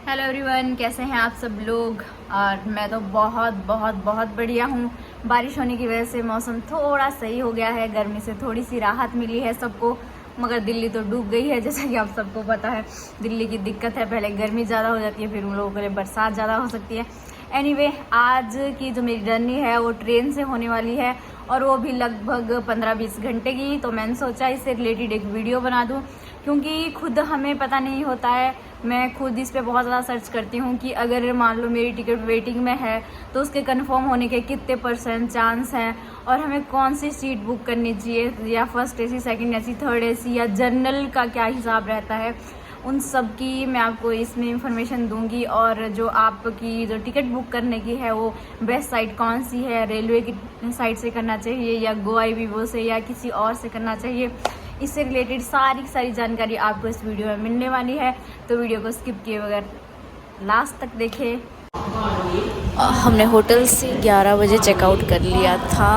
Hello everyone, कैसे हैं आप सब लोग। और मैं तो बहुत बहुत बहुत बढ़िया हूँ। बारिश होने की वजह से मौसम थोड़ा सही हो गया है, गर्मी से थोड़ी सी राहत मिली है सबको। मगर दिल्ली तो डूब गई है, जैसा कि आप सबको पता है। दिल्ली की दिक्कत है, पहले गर्मी ज़्यादा हो जाती है, फिर उन लोगों के लिए बरसात ज़्यादा हो सकती है। एनीवे, आज की जो मेरी जर्नी है वो ट्रेन से होने वाली है और वो भी लगभग 15-20 घंटे की। तो मैंने सोचा इससे रिलेटेड एक वीडियो बना दूँ, क्योंकि खुद हमें पता नहीं होता है। मैं खुद इस पे बहुत ज़्यादा सर्च करती हूँ कि अगर मान लो मेरी टिकट वेटिंग में है तो उसके कंफर्म होने के कितने % चांस हैं, और हमें कौन सी सीट बुक करनी चाहिए, या first AC, second AC, third AC या जनरल का क्या हिसाब रहता है। उन सब की मैं आपको इसमें इंफॉर्मेशन दूंगी। और जो आपकी जो टिकट बुक करने की है वो बेस्ट साइट कौन सी है, रेलवे की साइट से करना चाहिए या GoIbibo से या किसी और से करना चाहिए, इससे रिलेटेड सारी जानकारी आपको इस वीडियो में मिलने वाली है। तो वीडियो को स्किप किए बगैर लास्ट तक देखें। हमने होटल से 11 बजे चेकआउट कर लिया था,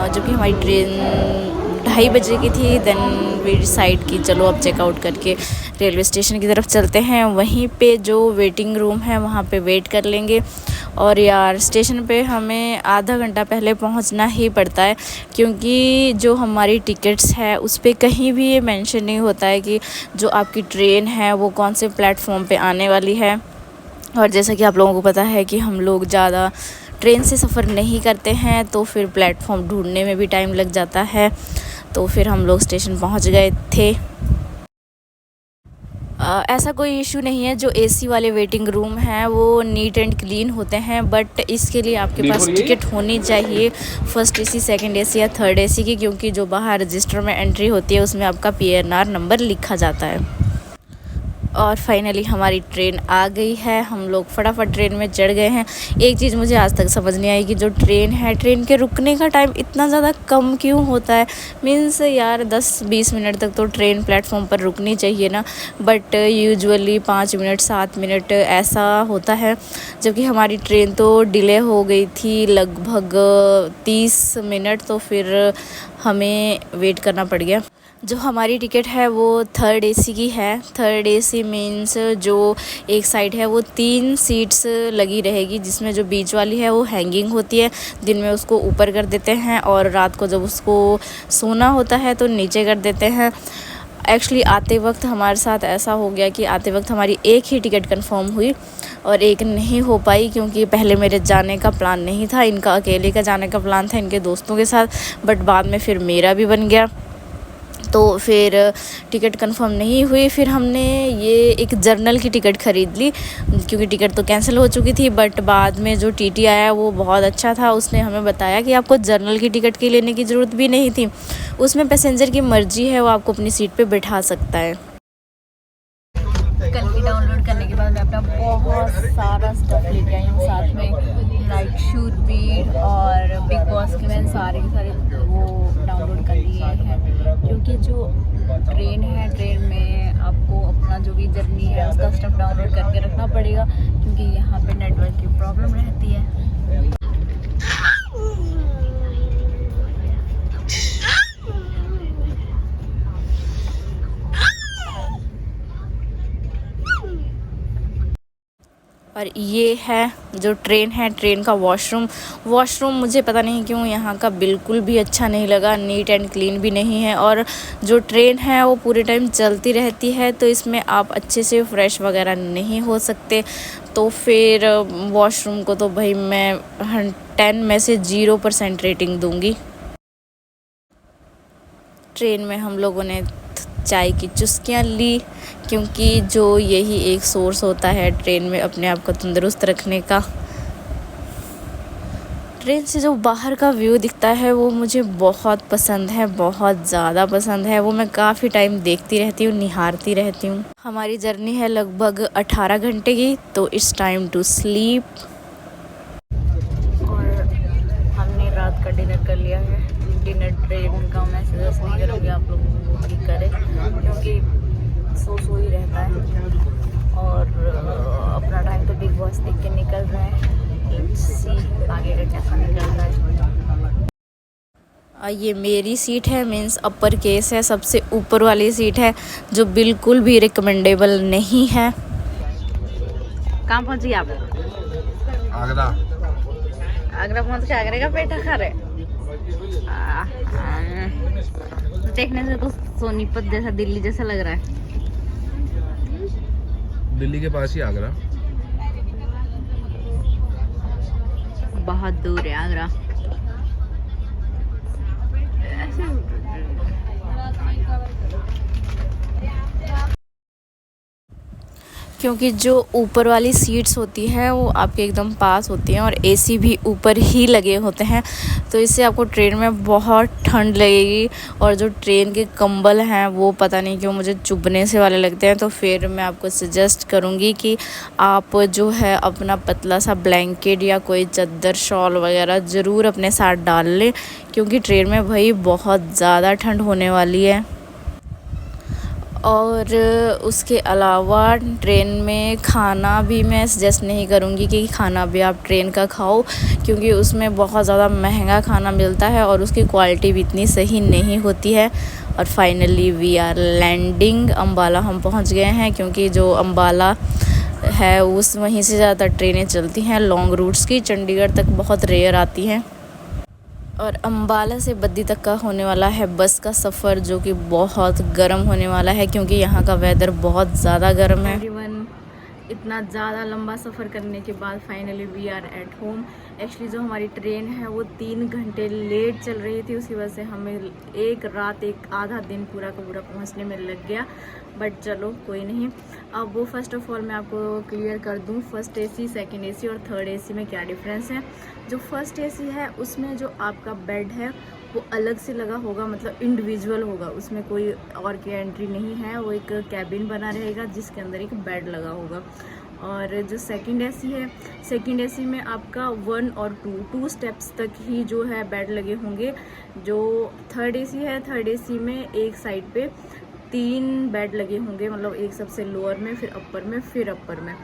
जबकि हमारी ट्रेन 2:30 बजे की थी। देन वी डिसाइड की चलो अब चेकआउट करके रेलवे स्टेशन की तरफ चलते हैं। वहीं पे जो वेटिंग रूम है वहाँ पे वेट कर लेंगे। और यार, स्टेशन पे हमें आधा घंटा पहले पहुँचना ही पड़ता है, क्योंकि जो हमारी टिकट्स है उस पर कहीं भी ये मेंशन नहीं होता है कि जो आपकी ट्रेन है वो कौन से प्लेटफॉर्म पे आने वाली है। और जैसा कि आप लोगों को पता है कि हम लोग ज़्यादा ट्रेन से सफ़र नहीं करते हैं, तो फिर प्लेटफॉर्म ढूंढने में भी टाइम लग जाता है। तो फिर हम लोग स्टेशन पहुंच गए थे। ऐसा कोई इशू नहीं है, जो एसी वाले वेटिंग रूम हैं वो नीट एंड क्लीन होते हैं, बट इसके लिए आपके पास टिकट होनी चाहिए फर्स्ट एसी, सेकंड एसी या थर्ड एसी की, क्योंकि जो बाहर रजिस्टर में एंट्री होती है उसमें आपका PNR नंबर लिखा जाता है। और फाइनली हमारी ट्रेन आ गई है, हम लोग फटाफट ट्रेन में चढ़ गए हैं। एक चीज़ मुझे आज तक समझ नहीं आई कि जो ट्रेन है, ट्रेन के रुकने का टाइम इतना ज़्यादा कम क्यों होता है। मीन्स यार 10-20 मिनट तक तो ट्रेन प्लेटफॉर्म पर रुकनी चाहिए ना, बट यूजुअली 5 मिनट 7 मिनट ऐसा होता है। जबकि हमारी ट्रेन तो डिले हो गई थी लगभग 30 मिनट, तो फिर हमें वेट करना पड़ गया। जो हमारी टिकट है वो थर्ड एसी की है। थर्ड एसी मीन्स जो एक साइड है वो 3 सीट्स लगी रहेगी, जिसमें जो बीच वाली है वो हैंगिंग होती है। दिन में उसको ऊपर कर देते हैं और रात को जब उसको सोना होता है तो नीचे कर देते हैं। एक्चुअली आते वक्त हमारे साथ ऐसा हो गया कि आते वक्त हमारी एक ही टिकट कंफर्म हुई और एक नहीं हो पाई, क्योंकि पहले मेरे जाने का प्लान नहीं था, इनका अकेले का जाने का प्लान था इनके दोस्तों के साथ, बट बाद में फिर मेरा भी बन गया। तो फिर टिकट कंफर्म नहीं हुई। फिर हमने ये एक जर्नल की टिकट ख़रीद ली, क्योंकि टिकट तो कैंसिल हो चुकी थी। बट बाद में जो TT आया वो बहुत अच्छा था, उसने हमें बताया कि आपको जर्नल की टिकट की लेने की ज़रूरत भी नहीं थी, उसमें पैसेंजर की मर्ज़ी है, वो आपको अपनी सीट पे बिठा सकता है। कल की डाउनलोड करने के बाद मैं अपना बहुत सारा स्टफ़ लेके आई हूँ साथ में, लाइक शूरबीट और बिग बॉस के मैंने सारे के सारे वो डाउनलोड कर लिए हैं। क्योंकि जो ट्रेन है, ट्रेन में आपको अपना जो भी जर्नी है उसका स्टफ़ डाउनलोड करके रखना पड़ेगा, क्योंकि यहाँ पे नेटवर्क की प्रॉब्लम रहती है। और ये है जो ट्रेन है, ट्रेन का वॉशरूम मुझे पता नहीं क्यों यहाँ का बिल्कुल भी अच्छा नहीं लगा, नीट एंड क्लीन भी नहीं है। और जो ट्रेन है वो पूरे टाइम चलती रहती है, तो इसमें आप अच्छे से फ्रेश वगैरह नहीं हो सकते। तो फिर वॉशरूम को तो भाई मैं 10 में से 0% रेटिंग दूँगी। ट्रेन में हम लोगों ने चाय की चुस्कियाँ ली, क्योंकि जो यही एक सोर्स होता है ट्रेन में अपने आप को तंदुरुस्त रखने का। ट्रेन से जो बाहर का व्यू दिखता है वो मुझे बहुत पसंद है, बहुत ज़्यादा पसंद है। वो मैं काफ़ी टाइम देखती रहती हूँ, निहारती रहती हूँ। हमारी जर्नी है लगभग 18 घंटे की, तो इट्स टाइम टू स्लीप। और हमने रात का डिनर कर लिया है। डिनर ट्रेन का मैं सजेस्ट नहीं करूँगी आप लोगों को कि करें, क्योंकि सो ही रहता है। और अपना टाइम तो बिग बॉस देख के निकल रहे हैं, लेट्स सी आगे का कैसा निकल रहा है। ये मेरी सीट है, मीन्स अपर केस है, सबसे ऊपर वाली सीट है, जो बिल्कुल भी रिकमेंडेबल नहीं है। कहाँ पहुँची आप? आगरा। आगरा पहुँच के आगरे का पेठा खा रहे? देखने से तो सोनीपत जैसा, दिल्ली जैसा लग रहा है। दिल्ली के पास ही आगरा। बहुत दूर है आगरा। क्योंकि जो ऊपर वाली सीट्स होती हैं वो आपके एकदम पास होती हैं और एसी भी ऊपर ही लगे होते हैं, तो इससे आपको ट्रेन में बहुत ठंड लगेगी। और जो ट्रेन के कंबल हैं वो पता नहीं क्यों मुझे चुभने से वाले लगते हैं, तो फिर मैं आपको सजेस्ट करूँगी कि आप जो है अपना पतला सा ब्लैंकेट या कोई चादर शॉल वगैरह ज़रूर अपने साथ डाल लें, क्योंकि ट्रेन में भाई बहुत ज़्यादा ठंड होने वाली है। और उसके अलावा ट्रेन में खाना भी मैं सजेस्ट नहीं करूँगी कि खाना भी आप ट्रेन का खाओ, क्योंकि उसमें बहुत ज़्यादा महंगा खाना मिलता है और उसकी क्वालिटी भी इतनी सही नहीं होती है। और finally we are landing, Ambala हम पहुँच गए हैं, क्योंकि जो अम्बाला है उस वहीं से ज़्यादा ट्रेनें चलती हैं लॉन्ग रूट्स की, चंडीगढ़ तक बहुत रेयर आती हैं। और अम्बाला से बद्दी तक का होने वाला है बस का सफ़र, जो कि बहुत गर्म होने वाला है, क्योंकि यहाँ का वेदर बहुत ज़्यादा गर्म है। इतना ज़्यादा लंबा सफ़र करने के बाद finally we are at home. Actually जो हमारी ट्रेन है वो 3 घंटे लेट चल रही थी, उसकी वजह से हमें एक रात, एक आधा दिन पूरा का पूरा पहुँचने में लग गया, बट चलो कोई नहीं। अब वो फर्स्ट ऑफ ऑल मैं आपको क्लियर कर दूँ, फर्स्ट एसी, सेकंड एसी और थर्ड एसी में क्या डिफरेंस है। जो फर्स्ट एसी है उसमें जो आपका बेड है वो अलग से लगा होगा, मतलब इंडिविजुअल होगा, उसमें कोई और की एंट्री नहीं है, वो एक कैबिन बना रहेगा जिसके अंदर एक बेड लगा होगा। और जो सेकंड एसी है, सेकंड एसी में आपका 1 और 2 स्टेप्स तक ही जो है बेड लगे होंगे। जो थर्ड एसी है, थर्ड एसी में एक साइड पे 3 बेड लगे होंगे, मतलब एक सबसे लोअर में, फिर अपर में, फिर अपर में।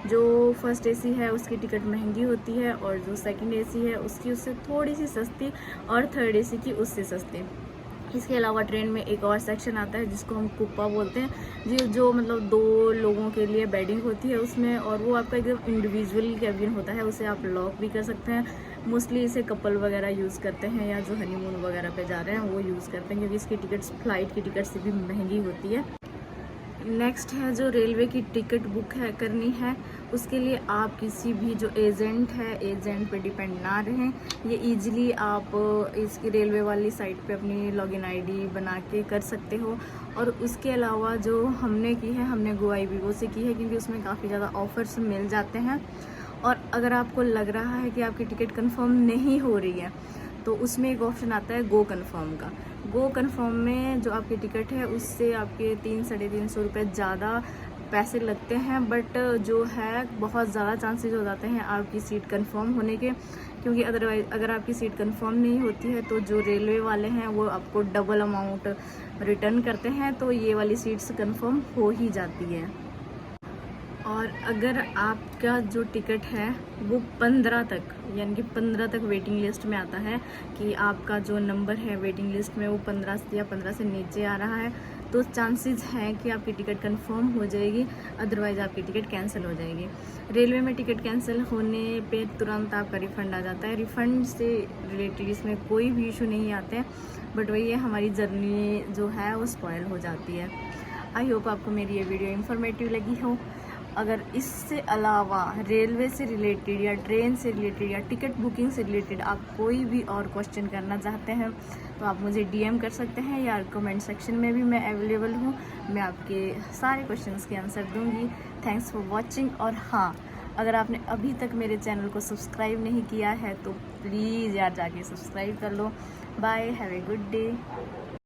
जो फर्स्ट एसी है उसकी टिकट महंगी होती है, और जो सेकंड एसी है उसकी उससे थोड़ी सी सस्ती, और थर्ड एसी की उससे सस्ती। इसके अलावा ट्रेन में एक और सेक्शन आता है जिसको हम कुप्पा बोलते हैं, जो मतलब 2 लोगों के लिए बेडिंग होती है उसमें, और वो आपका एकदम इंडिविजुअल कैबिन होता है, उसे आप लॉक भी कर सकते हैं। मोस्टली इसे कपल वगैरह यूज़ करते हैं, या जो हनीमून वगैरह पे जा रहे हैं वो यूज़ करते हैं, क्योंकि इसकी टिकट्स फ्लाइट की टिकट से भी महंगी होती है। नेक्स्ट है जो रेलवे की टिकट बुक करनी है, उसके लिए आप किसी भी जो एजेंट है, एजेंट पे डिपेंड ना रहें। ये इजीली आप इसकी रेलवे वाली साइट पे अपनी लॉगिन आईडी बना के कर सकते हो। और उसके अलावा जो हमने की है, हमने GoIbibo से की है, क्योंकि उसमें काफ़ी ज़्यादा ऑफर्स मिल जाते हैं। और अगर आपको लग रहा है कि आपकी टिकट कंफर्म नहीं हो रही है, तो उसमें एक ऑप्शन आता है गो कन्फर्म का। गो कन्फर्म में जो आपकी टिकट है उससे आपके 300-350 रुपये ज़्यादा पैसे लगते हैं, बट जो है बहुत ज़्यादा चांसेस हो जाते हैं आपकी सीट कंफर्म होने के, क्योंकि अदरवाइज़ अगर आपकी सीट कंफर्म नहीं होती है तो जो रेलवे वाले हैं वो आपको डबल अमाउंट रिटर्न करते हैं, तो ये वाली सीट्स कंफर्म हो ही जाती है। और अगर आपका जो टिकट है वो 15 तक, यानी कि 15 तक वेटिंग लिस्ट में आता है, कि आपका जो नंबर है वेटिंग लिस्ट में वो 15 या 15 से नीचे आ रहा है, तो चांसेस हैं कि आपकी टिकट कंफर्म हो जाएगी, अदरवाइज़ आपकी टिकट कैंसिल हो जाएगी। रेलवे में टिकट कैंसिल होने पे तुरंत आपका रिफ़ंड आ जाता है। रिफ़ंड से रिलेटेड इसमें कोई भी इशू नहीं आते हैं, बट वही है, हमारी जर्नी जो है वो स्पॉइल हो जाती है। आई होप आपको मेरी ये वीडियो इन्फॉर्मेटिव लगी हो। अगर इससे अलावा रेलवे से रिलेटेड या ट्रेन से रिलेटेड या टिकट बुकिंग से रिलेटेड आप कोई भी और क्वेश्चन करना चाहते हैं तो आप मुझे DM कर सकते हैं, या कमेंट सेक्शन में भी मैं अवेलेबल हूँ, मैं आपके सारे क्वेश्चंस के आंसर दूँगी। Thanks for watching. और हाँ, अगर आपने अभी तक मेरे चैनल को सब्सक्राइब नहीं किया है तो प्लीज़ यार जाके सब्सक्राइब कर लो। Bye, have a good day.